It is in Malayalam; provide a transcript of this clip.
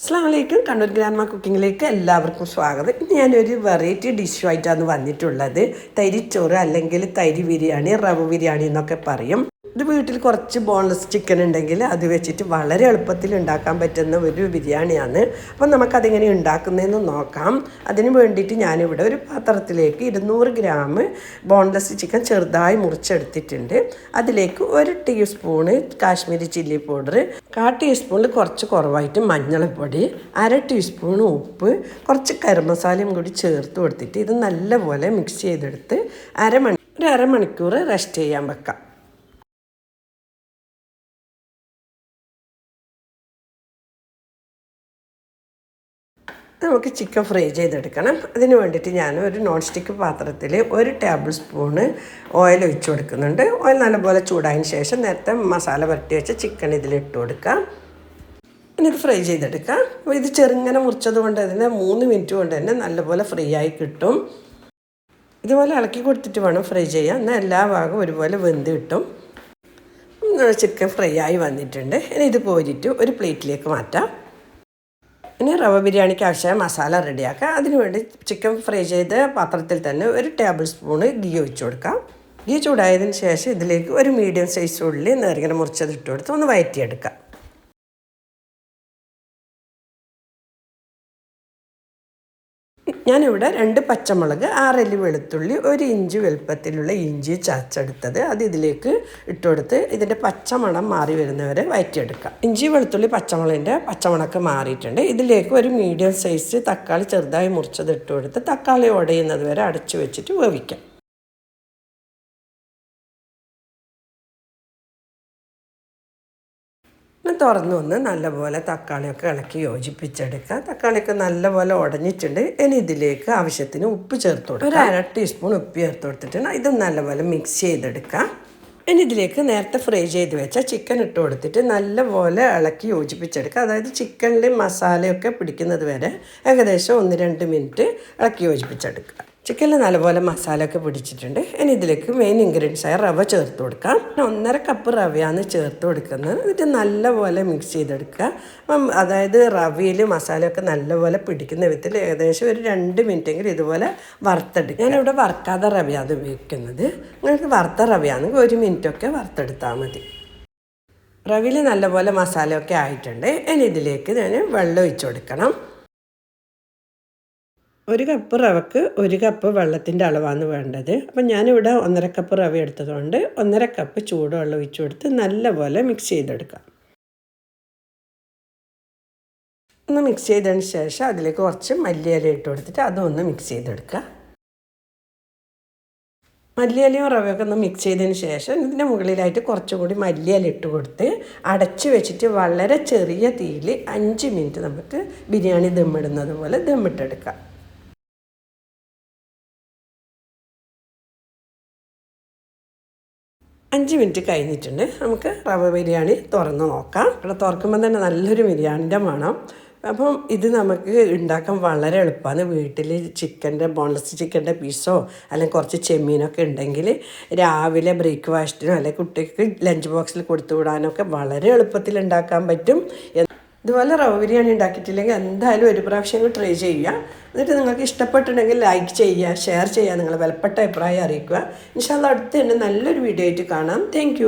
അസ്സലാമു അലൈക്കും. കണ്ണൂർ ഗ്രാൻഡ്മ കുക്കിങ്ങിലേക്ക് എല്ലാവർക്കും സ്വാഗതം. ഇന്ന് ഞാനൊരു വെറൈറ്റി ഡിഷുമായിട്ടാണ് വന്നിട്ടുള്ളത്. തൈരിച്ചോറ് അല്ലെങ്കിൽ തൈര് ബിരിയാണി, റവ ബിരിയാണി എന്നൊക്കെ പറയും. ഇത് വീട്ടിൽ കുറച്ച് ബോൺലെസ് ചിക്കൻ ഉണ്ടെങ്കിൽ അത് വെച്ചിട്ട് വളരെ എളുപ്പത്തിൽ ഉണ്ടാക്കാൻ പറ്റുന്ന ഒരു ബിരിയാണിയാണ്. അപ്പം നമുക്കതെങ്ങനെ ഉണ്ടാക്കുന്നതെന്ന് നോക്കാം. അതിന് വേണ്ടിയിട്ട് ഞാനിവിടെ ഒരു പാത്രത്തിലേക്ക് 200 ഗ്രാം ബോൺലെസ് ചിക്കൻ ചെറുതായി മുറിച്ചെടുത്തിട്ടുണ്ട്. അതിലേക്ക് 1 ടീസ്പൂണ് കാശ്മീരി ചില്ലി പൗഡർ, 1/4 ടീസ്പൂണിൽ കുറച്ച് കുറവായിട്ട് മഞ്ഞൾപ്പൊടി, 1/2 ടീസ്പൂൺ ഉപ്പ്, കുറച്ച് ഗരം മസാലയും കൂടി ചേർത്ത് കൊടുത്തിട്ട് ഇത് നല്ലപോലെ മിക്സ് ചെയ്തെടുത്ത് അരമണിക്കൂർ റെസ്റ്റ് ചെയ്യാൻ വെക്കാം. നമുക്ക് ചിക്കൻ ഫ്രൈ ചെയ്തെടുക്കണം. അതിന് വേണ്ടിയിട്ട് ഞാൻ ഒരു നോൺ സ്റ്റിക്ക് പാത്രത്തിൽ 1 ടേബിൾ സ്പൂണ് ഓയിൽ ഒഴിച്ച് കൊടുക്കുന്നുണ്ട്. ഓയിൽ നല്ലപോലെ ചൂടായതിന് ശേഷം നേരത്തെ മസാല പുരട്ടി വെച്ച ചിക്കൻ ഇതിലിട്ട് കൊടുക്കാം. ഇനി ഇത് ഫ്രൈ ചെയ്തെടുക്കാം. അപ്പോൾ ഇത് ചെറുങ്ങനെ മുറിച്ചത് കൊണ്ട് തന്നെ 3 മിനിറ്റ് കൊണ്ട് തന്നെ നല്ലപോലെ ഫ്രൈ ആയി കിട്ടും. ഇതുപോലെ ഇളക്കി കൊടുത്തിട്ട് വേണം ഫ്രൈ ചെയ്യാൻ, എന്നാൽ എല്ലാ ഭാഗവും ഒരുപോലെ വെന്ത് കിട്ടും. ചിക്കൻ ഫ്രൈ ആയി വന്നിട്ടുണ്ട്. ഇനി ഇത് കോരിയിട്ട് ഒരു പ്ലേറ്റിലേക്ക് മാറ്റാം. ഇനി റവ ബിരിയാണിക്ക് ആവശ്യമായ മസാല റെഡിയാക്കാം. അതിനുവേണ്ടി ചിക്കൻ ഫ്രൈ ചെയ്ത പാത്രത്തിൽ തന്നെ 1 ടേബിൾ സ്പൂണ് ഗീ ഒഴിച്ച് കൊടുക്കാം. ഗീ ചൂടായതിന് ശേഷം ഇതിലേക്ക് ഒരു മീഡിയം സൈസ് ഉള്ളി നേർങ്ങനെ മുറിച്ചത് ഇട്ട് കൊടുത്ത് ഒന്ന് വഴറ്റിയെടുക്കാം. ഞാനിവിടെ 2 പച്ചമുളക്, 6 അല്ലി വെളുത്തുള്ളി, 1 ഇഞ്ച് വലുപ്പത്തിലുള്ള ഇഞ്ചി ചതച്ചെടുത്തത് അത് ഇതിലേക്ക് ഇട്ട് കൊടുത്ത് ഇതിൻ്റെ പച്ചമണം മാറി വരുന്നവരെ വഴറ്റിയെടുക്കാം. ഇഞ്ചി വെളുത്തുള്ളി പച്ചമുളകിൻ്റെ പച്ചമണമൊക്കെ മാറിയിട്ടുണ്ട്. ഇതിലേക്ക് ഒരു മീഡിയം സൈസ് തക്കാളി ചെറുതായി മുറിച്ചത് ഇട്ട് കൊടുത്ത് തക്കാളി ഉടയുന്നത് വരെ അടച്ചു വെച്ചിട്ട് വേവിക്കാം. തുറന്നു വന്ന് നല്ലപോലെ തക്കാളിയൊക്കെ ഇളക്കി യോജിപ്പിച്ചെടുക്കുക. തക്കാളിയൊക്കെ നല്ലപോലെ ഉടഞ്ഞിട്ടുണ്ട്. ഇനി ഇതിലേക്ക് ആവശ്യത്തിന് ഉപ്പ് ചേർത്ത് കൊടുക്കുക. 1/2 ടീസ്പൂൺ ഉപ്പ് ചേർത്ത് കൊടുത്തിട്ടുണ്ട്. ഇത് നല്ലപോലെ മിക്സ് ചെയ്തെടുക്കുക. ഇനി ഇതിലേക്ക് നേരത്തെ ഫ്രൈ ചെയ്ത് വെച്ച ചിക്കൻ ഇട്ട് കൊടുത്തിട്ട് നല്ലപോലെ ഇളക്കി യോജിപ്പിച്ചെടുക്കുക. അതായത് ചിക്കനിൽ മസാലയൊക്കെ പിടിക്കുന്നത് വരെ ഏകദേശം 1-2 മിനിറ്റ് ഇളക്കി യോജിപ്പിച്ചെടുക്കുക. ചിക്കനിൽ നല്ലപോലെ മസാലയൊക്കെ പിടിച്ചിട്ടുണ്ട്. ഇനി ഇതിലേക്ക് മെയിൻ ഇൻഗ്രീഡിയൻസ് ആയ റവ ചേർത്ത് കൊടുക്കാം. 1.5 കപ്പ് റവയാണ് ചേർത്ത് കൊടുക്കുന്നത്. എന്നിട്ട് നല്ലപോലെ മിക്സ് ചെയ്തെടുക്കുക. അതായത് റവയിൽ മസാലയൊക്കെ നല്ലപോലെ പിടിക്കുന്ന വിധത്തിൽ ഏകദേശം ഒരു 2 മിനിറ്റെങ്കിലും ഇതുപോലെ വറുത്തെടുക്കുക. ഞാനിവിടെ വറുക്കാതെ റവയാണ് ഉപയോഗിക്കുന്നത്. നിങ്ങൾക്ക് വറുത്ത റവയാണെങ്കിൽ 1 മിനിറ്റൊക്കെ വറുത്തെടുത്താൽ മതി. റവയിൽ നല്ലപോലെ മസാലയൊക്കെ ആയിട്ടുണ്ട്. ഇനി ഇതിലേക്ക് ഞാൻ വെള്ളം ഒഴിച്ച് കൊടുക്കണം. 1 കപ്പ് റവക്ക് 1 കപ്പ് വെള്ളത്തിൻ്റെ അളവാണ് വേണ്ടത്. അപ്പം ഞാനിവിടെ 1.5 കപ്പ് റവ എടുത്തതുകൊണ്ട് 1.5 കപ്പ് ചൂടുവെള്ളം ഒഴിച്ച് കൊടുത്ത് നല്ലപോലെ മിക്സ് ചെയ്തെടുക്കാം. ഒന്ന് മിക്സ് ചെയ്തതിന് ശേഷം അതിലേക്ക് കുറച്ച് മല്ലിയില ഇട്ട് കൊടുത്തിട്ട് അതൊന്ന് മിക്സ് ചെയ്തെടുക്കുക. മല്ലിയിലയും റവയൊക്കെ ഒന്ന് മിക്സ് ചെയ്തതിന് ശേഷം ഇതിൻ്റെ മുകളിലായിട്ട് കുറച്ചും കൂടി മല്ലിയില ഇട്ട് കൊടുത്ത് അടച്ച് വെച്ചിട്ട് വളരെ ചെറിയ തീയിൽ 5 മിനിറ്റ് നമുക്ക് ബിരിയാണി ദമ്മിടുന്നത് പോലെ ദമ്മിട്ടെടുക്കാം. 5 മിനിറ്റ് കഴിഞ്ഞിട്ടുണ്ട്. നമുക്ക് റവ ബിരിയാണി തുറന്ന് നോക്കാം. ഇവിടെ തുറക്കുമ്പോൾ തന്നെ നല്ലൊരു ബിരിയാണിൻ്റെ മണം. അപ്പം ഇത് നമുക്ക് ഉണ്ടാക്കാൻ വളരെ എളുപ്പമാണ്. വീട്ടിൽ ബോൺലെസ് ചിക്കൻ്റെ പീസോ അല്ലെങ്കിൽ കുറച്ച് ചെമ്മീനൊക്കെ ഉണ്ടെങ്കിൽ രാവിലെ ബ്രേക്ക്ഫാസ്റ്റിനോ അല്ലെങ്കിൽ കുട്ടിക്ക് ലഞ്ച് ബോക്സിൽ കൊടുത്തു വിടാനൊക്കെ വളരെ എളുപ്പത്തിൽ ഉണ്ടാക്കാൻ പറ്റും. ഇതുപോലെ റവ ബിരിയാണി ഉണ്ടാക്കിയിട്ടില്ലെങ്കിൽ എന്തായാലും ഒരു പ്രാവശ്യം ട്രൈ ചെയ്യുക. എന്നിട്ട് നിങ്ങൾക്ക് ഇഷ്ടപ്പെട്ടിട്ടുണ്ടെങ്കിൽ ലൈക്ക് ചെയ്യുക, ഷെയർ ചെയ്യുക, നിങ്ങളുടെ വിലപ്പെട്ട അഭിപ്രായം അറിയിക്കുക. ഇൻഷാ അല്ലാഹ് അടുത്ത് തന്നെ നല്ലൊരു വീഡിയോ ആയിട്ട് കാണാം. താങ്ക്